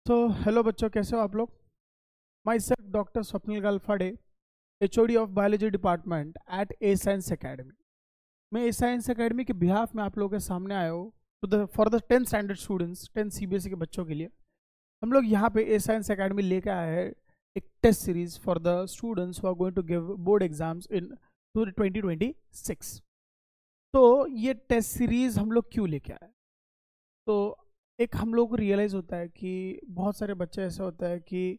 तो हेलो बच्चों, कैसे हो आप लोग। Myself doctor Swapnil Galphade, HOD of biology department at A science academy. मैं ए साइंस अकेडमी के बिहाफ में आप लोगों के सामने आया हूँ for the 10th standard students, 10 CBSE के बच्चों के लिए। हम लोग यहाँ पे ए साइंस अकेडमी लेके आए हैं एक test series for the students who are going to give board exams in 2026। तो ये टेस्ट सीरीज हम लोग क्यों लेके आए, तो एक हम लोग को रियलाइज़ होता है कि बहुत सारे बच्चे ऐसे होता है कि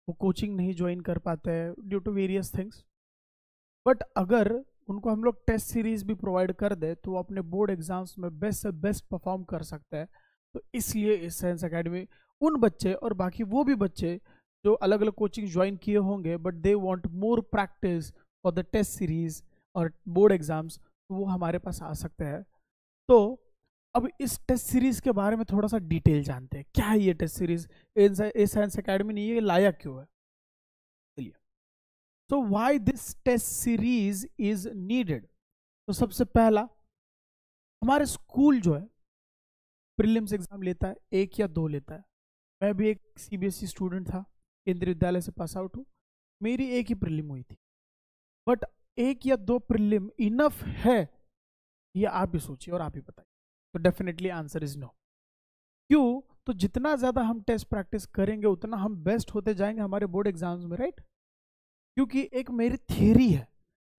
वो कोचिंग नहीं ज्वाइन कर पाते हैं due to various things. But अगर उनको हम लोग टेस्ट सीरीज भी प्रोवाइड कर दे तो वो अपने बोर्ड एग्जाम्स में बेस्ट से बेस्ट परफॉर्म कर सकते हैं। तो इसलिए इस साइंस अकेडमी उन बच्चे और बाकी वो भी बच्चे जो अलग अलग कोचिंग ज्वाइन किए होंगे but they want more practice for the test series और बोर्ड एग्जाम्स, तो वो हमारे पास आ सकते हैं। तो अब इस टेस्ट सीरीज के बारे में थोड़ा सा डिटेल जानते हैं। क्या है ये test series, A science academy ने ये लाया क्यों है। चलिए, तो why this test series is needed. तो सबसे पहला, हमारे स्कूल जो है प्रीलिम्स एग्जाम लेता है, 1 या 2 लेता है। मैं भी एक CBSE स्टूडेंट था, केंद्रीय विद्यालय से पास आउट हूँ। मेरी एक ही प्रीलिम हुई थी, बट 1 या 2 प्रीलिम इनफ है, ये आप भी सोचिए और आप ही बताइए। तो डेफिनेटली आंसर इज नो। क्यों? तो जितना ज़्यादा हम टेस्ट प्रैक्टिस करेंगे उतना हम बेस्ट होते जाएंगे हमारे बोर्ड एग्जाम्स में, राइट। क्योंकि एक मेरी थियरी है,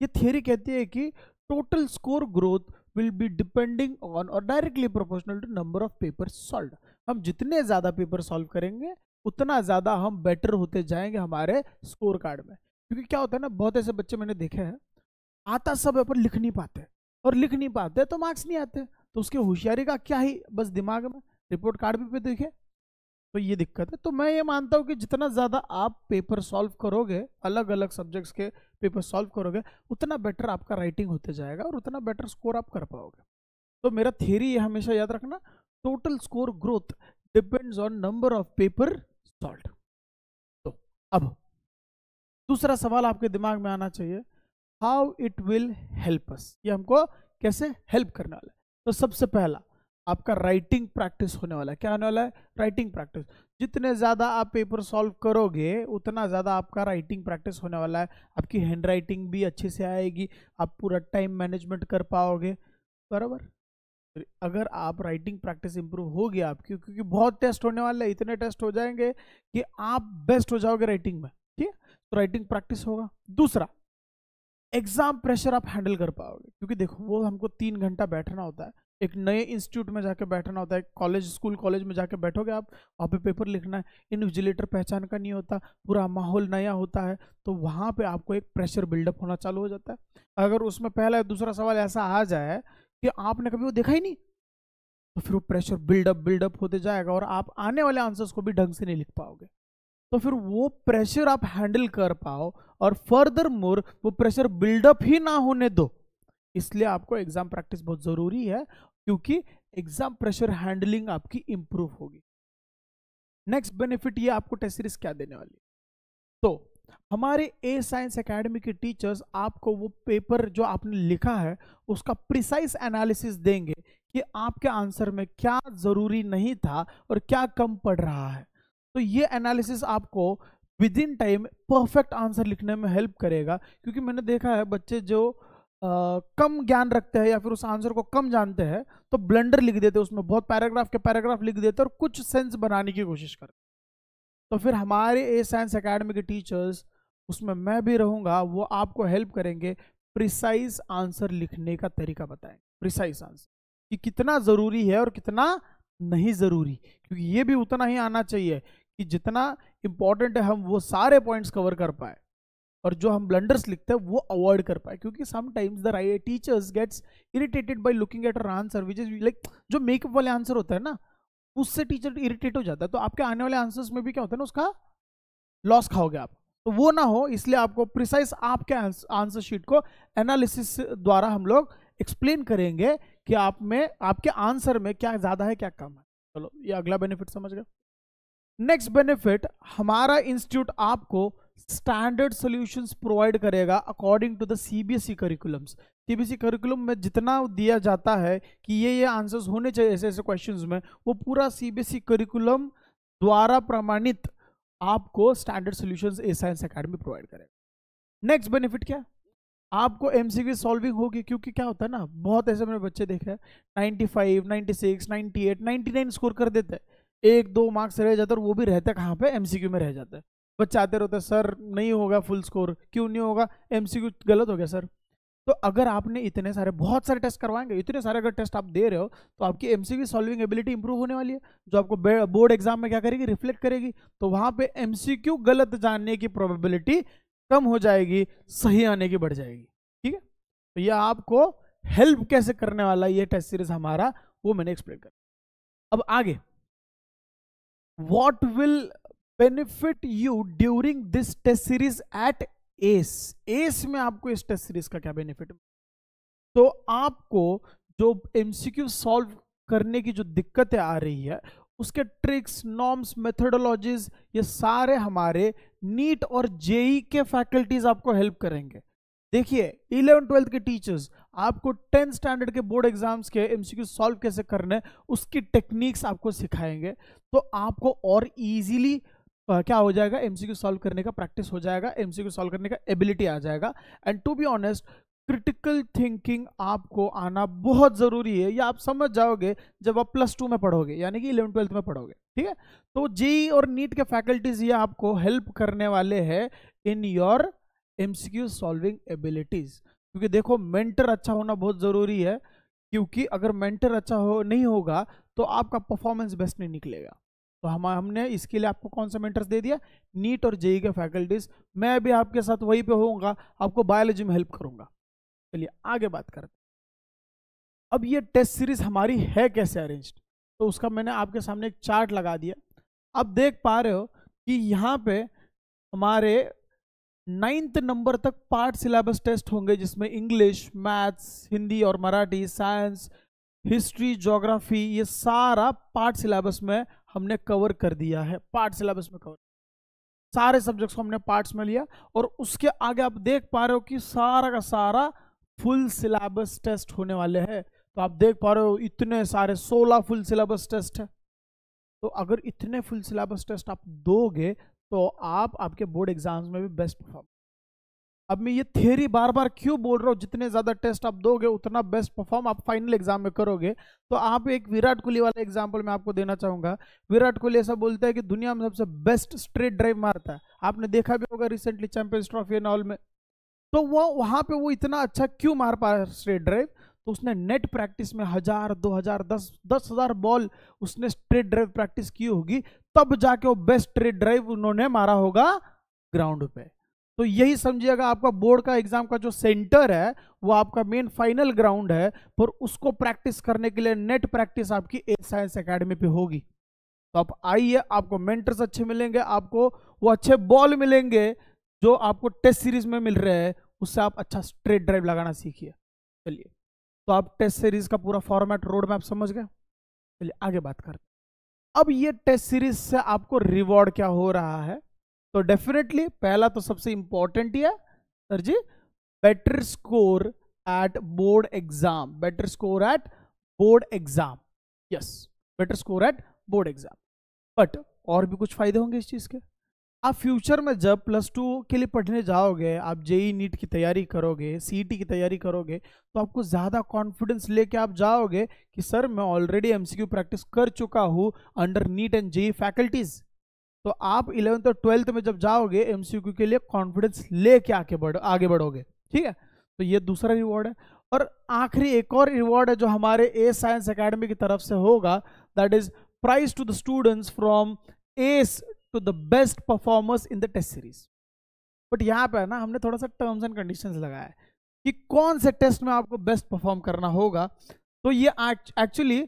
ये थियरी कहती है कि total score growth will be depending on और directly proportional to number of paper solve. हम जितने ज़्यादा पेपर सॉल्व करेंगे उतना ज़्यादा हम बेटर होते जाएंगे हमारे स्कोर कार्ड में। क्योंकि क्या होता है ना, बहुत ऐसे बच्चे मैंने देखे हैं, आता सब है पर लिख नहीं पाते, और लिख नहीं पाते तो मार्क्स नहीं आते। तो उसके होशियारी का क्या ही, बस दिमाग में रिपोर्ट कार्ड पे देखे, तो ये दिक्कत है। तो मैं ये मानता हूँ कि जितना ज़्यादा आप पेपर सॉल्व करोगे, अलग अलग सब्जेक्ट्स के पेपर सॉल्व करोगे, उतना बेटर आपका राइटिंग होते जाएगा और उतना बेटर स्कोर आप कर पाओगे। तो मेरा थियरी ये हमेशा याद रखना, total score growth depends on number of paper solve. तो अब दूसरा सवाल आपके दिमाग में आना चाहिए, how it will help us, ये हमको कैसे हेल्प करने वाला है। तो सबसे पहला आपका राइटिंग प्रैक्टिस होने वाला है। क्या होने वाला है? Writing practice. जितने ज़्यादा आप पेपर सॉल्व करोगे उतना ज़्यादा आपका राइटिंग प्रैक्टिस होने वाला है। आपकी हैंड राइटिंग भी अच्छे से आएगी, आप पूरा टाइम मैनेजमेंट कर पाओगे, बराबर। अगर आप राइटिंग प्रैक्टिस इंप्रूव हो गया आपकी, क्योंकि बहुत टेस्ट होने वाले हैं, इतने टेस्ट हो जाएंगे कि आप बेस्ट हो जाओगे राइटिंग में, ठीक है। तो राइटिंग प्रैक्टिस होगा। दूसरा, एग्जाम प्रेशर आप हैंडल कर पाओगे, क्योंकि देखो वो हमको 3 घंटा बैठना होता है, एक नए इंस्टीट्यूट में जाके बैठना होता है, स्कूल कॉलेज में जाके बैठोगे आप, वहाँ पे पेपर लिखना है, इन्विजिलेटर पहचान का नहीं होता, पूरा माहौल नया होता है, तो वहाँ पे आपको एक प्रेशर बिल्डअप होना चालू हो जाता है। अगर उसमें पहला दूसरा सवाल ऐसा आ जाए कि आपने कभी वो देखा ही नहीं, तो फिर वो प्रेशर बिल्डअप होते जाएगा और आप आने वाले आंसर्स को भी ढंग से नहीं लिख पाओगे। तो फिर वो प्रेशर आप हैंडल कर पाओ और फर्दर मोर वो प्रेशर बिल्डअप ही ना होने दो, इसलिए आपको एग्जाम प्रैक्टिस बहुत जरूरी है, क्योंकि एग्जाम प्रेशर हैंडलिंग आपकी इंप्रूव होगी। नेक्स्ट बेनिफिट ये आपको टेस्ट सीरीज क्या देने वाली, तो हमारे ए साइंस एकेडमी के टीचर्स आपको वो पेपर जो आपने लिखा है उसका प्रिसाइज एनालिसिस देंगे कि आपके आंसर में क्या जरूरी नहीं था और क्या कम पड़ रहा है। तो ये एनालिसिस आपको with in time perfect answer लिखने में हेल्प करेगा। क्योंकि मैंने देखा है बच्चे जो कम ज्ञान रखते हैं या फिर उस आंसर को कम जानते हैं तो ब्लंडर लिख देते हैं, उसमें बहुत पैराग्राफ के पैराग्राफ लिख देते हैं और कुछ सेंस बनाने की कोशिश करते हैं। तो फिर हमारे ए साइंस एकेडमी के टीचर्स, उसमें मैं भी रहूंगा, वो आपको हेल्प करेंगे, प्रिसाइज आंसर लिखने का तरीका बताएंगे, प्रिसाइज आंसर कि कितना जरूरी है और कितना नहीं जरूरी। क्योंकि ये भी उतना ही आना चाहिए कि जितना इंपॉर्टेंट है हम वो सारे पॉइंट्स कवर कर पाए और जो हम ब्लंडर्स लिखते हैं वो अवॉइड कर पाए। क्योंकि sometimes the teachers gets irritated by looking at our answer which is like, जो मेकअप वाले आंसर होता है ना, उससे टीचर इरिटेट हो जाता है, तो आपके आने वाले आंसर्स में भी क्या होता है ना, उसका लॉस खाओगे आप। तो वो ना हो, इसलिए आपको प्रिसाइज आपके आंसर शीट को एनालिसिस द्वारा हम लोग एक्सप्लेन करेंगे कि आप में आपके आंसर में क्या ज्यादा है क्या कम है। चलो, ये अगला बेनिफिट समझ गए। नेक्स्ट बेनिफिट, हमारा इंस्टीट्यूट आपको स्टैंडर्ड सॉल्यूशंस प्रोवाइड करेगा according to the CBSE curriculums. CBSE curriculum में जितना दिया जाता है कि ये आंसर्स होने चाहिए ऐसे ऐसे क्वेश्चंस में, वो पूरा CBSE करिकुलम द्वारा प्रमाणित आपको स्टैंडर्ड सॉल्यूशंस ए साइंस एकेडमी प्रोवाइड करेगा। नेक्स्ट बेनिफिट क्या, आपको एमसीक्यू सॉल्विंग होगी, क्योंकि क्या होता है ना, बहुत ऐसे मैंने बच्चे देखे हैं 95, 96, 98, 99 स्कोर कर देते हैं, 1-2 मार्क्स रह जाते हैं, और वो भी रहते कहाँ पे, एमसीक्यू में रह जाते हैं। बच्चे आते रहते हैं, सर नहीं होगा फुल स्कोर, क्यों नहीं होगा, एमसीक्यू गलत हो गया सर। तो अगर आपने इतने सारे, बहुत सारे टेस्ट करवाएंगे, इतने सारे अगर टेस्ट आप दे रहे हो, तो आपकी एमसीक्यू सॉल्विंग एबिलिटी इंप्रूव होने वाली है, जो आपको बोर्ड एग्जाम में क्या करेगी, रिफ्लेक्ट करेगी। तो वहां पे एमसीक्यू गलत जानने की प्रोबेबिलिटी कम हो जाएगी, सही आने की बढ़ जाएगी। ठीक है, तो यह आपको हेल्प कैसे करने वाला ये टेस्ट सीरीज हमारा, वो मैंने एक्सप्लेन कर। अब आगे, what will benefit you during this test series at S. S में आपको इस टेस्ट सीरीज का क्या बेनिफिट, तो आपको जो एमसीक्यू सॉल्व करने की जो दिक्कतें आ रही है, उसके ट्रिक्स, नॉर्म्स, मेथोडोलॉजीज, ये सारे हमारे नीट और जेई के फैकल्टीज आपको हेल्प करेंगे। देखिए 11th-12th के टीचर्स आपको 10th स्टैंडर्ड के बोर्ड एग्जाम्स के एमसीक्यू सॉल्व कैसे करने, उसकी टेक्निक्स आपको सिखाएंगे। तो आपको और इजीली क्या हो जाएगा, एमसीक्यू सॉल्व करने का प्रैक्टिस हो जाएगा, एमसीक्यू सॉल्व करने का एबिलिटी आ जाएगा। And to be honest, critical thinking आपको आना बहुत जरूरी है, या आप समझ जाओगे जब आप +2 में पढ़ोगे, यानी कि 11th-12th में पढ़ोगे। ठीक है, तो जेई और नीट के फैकल्टीज ये आपको हेल्प करने वाले हैं in your MCQ solving abilities. क्योंकि देखो मेंटर अच्छा होना बहुत जरूरी है, क्योंकि अगर मेंटर अच्छा नहीं होगा तो आपका परफॉर्मेंस बेस्ट नहीं निकलेगा। तो हमने इसके लिए आपको कौन सा मेंटर्स दे दिया, नीट और जेई के फैकल्टीज। मैं भी आपके साथ वहीं पे होऊंगा, आपको बायोलॉजी में हेल्प करूंगा। चलिए आगे बात करते हैं। अब ये टेस्ट सीरीज हमारी है कैसे अरेंज्ड, तो उसका मैंने आपके सामने एक चार्ट लगा दिया। आप देख पा रहे हो कि यहाँ पे हमारे 9th नंबर तक पार्ट सिलेबस टेस्ट होंगे, जिसमें इंग्लिश, मैथ्स, हिंदी और मराठी, साइंस, हिस्ट्री, ज्योग्राफी, ये सारा पार्ट सिलेबस में हमने कवर कर दिया है। पार्ट सिलेबस में कवर, सारे सब्जेक्ट्स को हमने पार्ट्स में लिया। और उसके आगे आप देख पा रहे हो कि सारा का सारा फुल सिलेबस टेस्ट होने वाले हैं। तो आप देख पा रहे हो इतने सारे 16 फुल सिलेबस टेस्ट है। तो अगर इतने फुल सिलेबस टेस्ट आप दोगे तो आप आपके बोर्ड एग्जाम्स में भी बेस्ट परफॉर्म। अब मैं ये थियरी बार बार क्यों बोल रहा हूँ, जितने ज्यादा टेस्ट आप दोगे उतना बेस्ट परफॉर्म आप फाइनल एग्जाम में करोगे। तो आप एक विराट कोहली वाला एग्जांपल मैं आपको देना चाहूंगा। विराट कोहली ऐसा बोलता है कि दुनिया में सबसे बेस्ट स्ट्रेट ड्राइव मारता है, आपने देखा भी होगा recently champions trophy and all में। तो वो वहां पे वो इतना अच्छा क्यों मार पाया स्ट्रेट ड्राइव, तो उसने नेट प्रैक्टिस में 1000, 2000, 10,000 बॉल उसने स्ट्रेट ड्राइव प्रैक्टिस की होगी, तब जाके वो बेस्ट स्ट्रेट ड्राइव उन्होंने मारा होगा ग्राउंड पे। तो यही समझिएगा, आपका बोर्ड का एग्जाम का जो सेंटर है वो आपका मेन फाइनल ग्राउंड है, पर उसको प्रैक्टिस करने के लिए नेट प्रैक्टिस आपकी ए साइंस एकेडमी पे होगी। तो आप आइए, आपको मेंटर्स अच्छे मिलेंगे, आपको वो अच्छे बॉल मिलेंगे जो आपको टेस्ट सीरीज में मिल रहे हैं, उससे आप अच्छा स्ट्रेट ड्राइव लगाना सीखिए। चलिए, तो आप टेस्ट सीरीज का पूरा फॉर्मेट, रोड मैप समझ गए। चलिए आगे बात करते हैं। अब ये टेस्ट सीरीज से आपको रिवॉर्ड क्या हो रहा है, तो डेफिनेटली पहला तो सबसे इंपॉर्टेंट ही है sir ji, better score at board exam. Better score at board exam, yes, better score at board exam. But और भी कुछ फायदे होंगे इस चीज के। आप फ्यूचर में जब +2 के लिए पढ़ने जाओगे, आप जेई नीट की तैयारी करोगे, सीईटी की तैयारी करोगे, तो आपको ज़्यादा कॉन्फिडेंस लेके आप जाओगे कि सर मैं ऑलरेडी एमसीक्यू प्रैक्टिस कर चुका हूँ under NEET and JEE faculties. तो आप 11th और 12th में जब जाओगे एमसीक्यू के लिए कॉन्फिडेंस लेके आगे बढ़ोगे। ठीक है, तो ये दूसरा रिवॉर्ड है। और आखिरी एक और रिवॉर्ड है जो हमारे ए साइंस एकेडमी की तरफ से होगा, that is prize to the students from S to the best performers in the test series. But यहाँ पे ना हमने थोड़ा सा टर्म्स एंड कंडीशंस लगाया है कि कौन से टेस्ट में आपको बेस्ट परफॉर्म करना होगा। तो ये एक्चुअली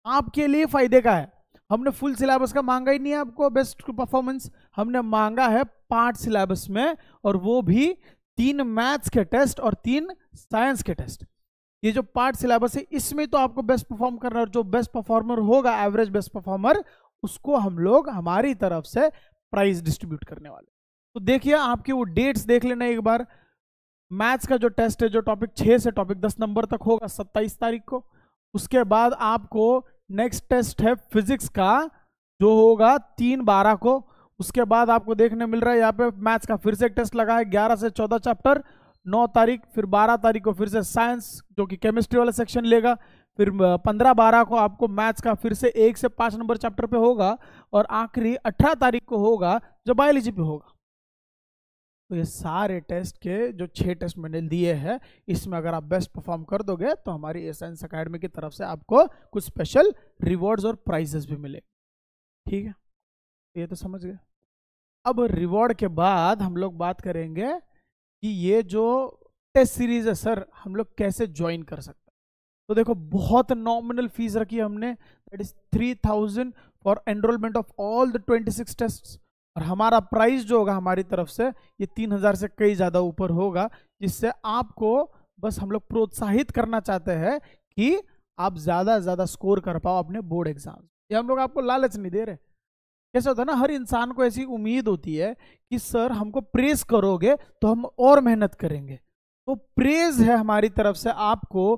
आपके लिए फायदे का है। हमने फुल सिलेबस का मांगा ही नहीं है आपको बेस्ट परफॉर्मेंस, हमने मांगा है पार्ट सिलेबस में, और वो भी 3 मैथ्स के टेस्ट और 3 साइंस के टेस्ट। ये जो पार्ट सिलेबस है इसमें तो आपको बेस्ट परफॉर्म करना है, और जो बेस्ट परफॉर्मर होगा, एवरेज बेस्ट परफॉर्मर, उसको हम लोग हमारी तरफ से प्राइज डिस्ट्रीब्यूट करने वाले। तो देखिए आपके वो डेट्स देख लेना एक बार। मैथ्स का जो टेस्ट है, जो टॉपिक 6 से टॉपिक 10 नंबर तक होगा 27 तारीख को। उसके बाद आपको नेक्स्ट टेस्ट है फिजिक्स का जो होगा 3/12 को। उसके बाद आपको देखने मिल रहा है यहाँ पे मैथ्स का फिर से टेस्ट लगा है 11 से 14 चैप्टर 9 तारीख, फिर 12 तारीख को फिर से साइंस जो कि केमिस्ट्री वाला सेक्शन लेगा, फिर 15-12 को आपको मैथ्स का फिर से 1 से 5 नंबर चैप्टर पे होगा, और आखिरी 18 तारीख को होगा जो बायोलॉजी पे होगा। तो ये सारे टेस्ट के जो 6 टेस्ट मैंने दिए हैं, इसमें अगर आप बेस्ट परफॉर्म कर दोगे तो हमारी ए साइंस अकेडमी की तरफ से आपको कुछ स्पेशल रिवॉर्ड्स और प्राइजेस भी मिले। ठीक है, ये तो समझ गए। अब रिवॉर्ड के बाद हम लोग बात करेंगे कि ये जो टेस्ट सीरीज है सर हम लोग कैसे ज्वाइन कर सकते हैं। तो देखो बहुत नॉमिनल फीस रखी है हमने, that is 3000 for enrolment of all the 26 test, और हमारा प्राइस जो होगा हमारी तरफ से ये 3000 से कई ज़्यादा ऊपर होगा, जिससे आपको बस हम लोग प्रोत्साहित करना चाहते हैं कि आप ज़्यादा से ज़्यादा स्कोर कर पाओ अपने बोर्ड एग्जाम। ये हम लोग आपको लालच नहीं दे रहे। कैसा होता है ना, हर इंसान को ऐसी उम्मीद होती है कि सर हमको प्रेज करोगे तो हम और मेहनत करेंगे, तो प्रेज है हमारी तरफ से आपको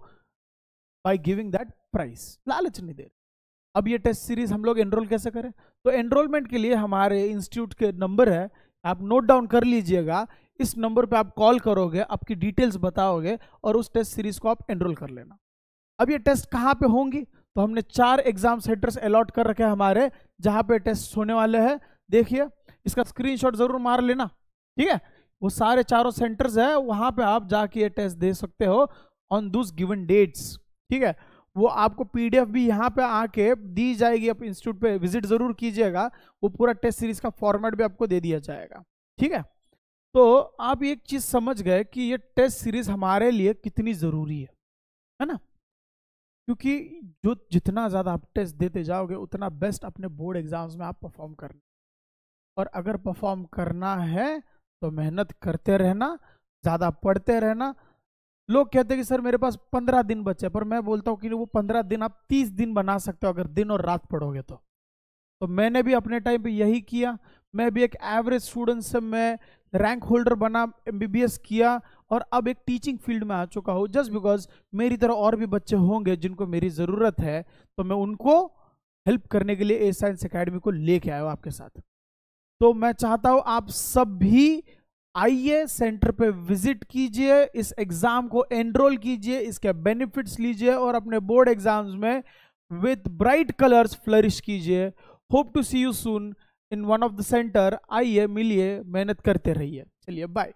बाय गिविंग दैट प्राइस, लालच नहीं दे रहे। अब ये टेस्ट सीरीज हम लोग एनरोल कैसे करें, तो एनरोलमेंट के लिए हमारे इंस्टीट्यूट के नंबर है, आप नोट डाउन कर लीजिएगा। इस नंबर पे आप कॉल करोगे, आपकी डिटेल्स बताओगे और उस टेस्ट सीरीज को आप एनरोल कर लेना। अब ये टेस्ट कहाँ पे होंगी, तो हमने 4 एग्जाम सेंटर्स अलॉट कर रखे हैं हमारे, जहाँ पे टेस्ट होने वाले हैं। देखिए इसका स्क्रीनशॉट जरूर मार लेना, ठीक है। वो सारे 4 सेंटर्स है, वहाँ पे आप जाके ये टेस्ट दे सकते हो ऑन दूस गिवन डेट्स, ठीक है। वो आपको पीडीएफ भी यहाँ पे आके दी जाएगी, आप इंस्टीट्यूट पे विजिट जरूर कीजिएगा, वो पूरा टेस्ट सीरीज का फॉर्मेट भी आपको दे दिया जाएगा, ठीक है। तो आप एक चीज समझ गए कि ये टेस्ट सीरीज हमारे लिए कितनी जरूरी है ना, क्योंकि जो जितना ज़्यादा आप टेस्ट देते जाओगे उतना बेस्ट अपने बोर्ड एग्जाम्स में आप परफॉर्म करना, और अगर परफॉर्म करना है तो मेहनत करते रहना, ज़्यादा पढ़ते रहना। लोग कहते हैं कि सर मेरे पास 15 दिन बचे, पर मैं बोलता हूँ कि वो 15 दिन आप 30 दिन बना सकते हो अगर दिन और रात पढ़ोगे तो मैंने भी अपने टाइम पे यही किया। मैं भी एक एवरेज स्टूडेंट से मैं रैंक होल्डर बना, एमबीबीएस किया, और अब एक टीचिंग फील्ड में आ चुका हूँ, जस्ट बिकॉज मेरी तरह और भी बच्चे होंगे जिनको मेरी ज़रूरत है, तो मैं उनको हेल्प करने के लिए ए साइंस अकेडमी को लेके आया हूँ आपके साथ। तो मैं चाहता हूँ आप सब भी आइए, सेंटर पे विजिट कीजिए, इस एग्जाम को एनरोल कीजिए, इसके बेनिफिट्स लीजिए और अपने बोर्ड एग्जाम्स में विथ ब्राइट कलर्स फ्लरिश कीजिए। Hope to see you soon in one of the centre. आइए, मिलिए, मेहनत करते रहिए। चलिए बाय।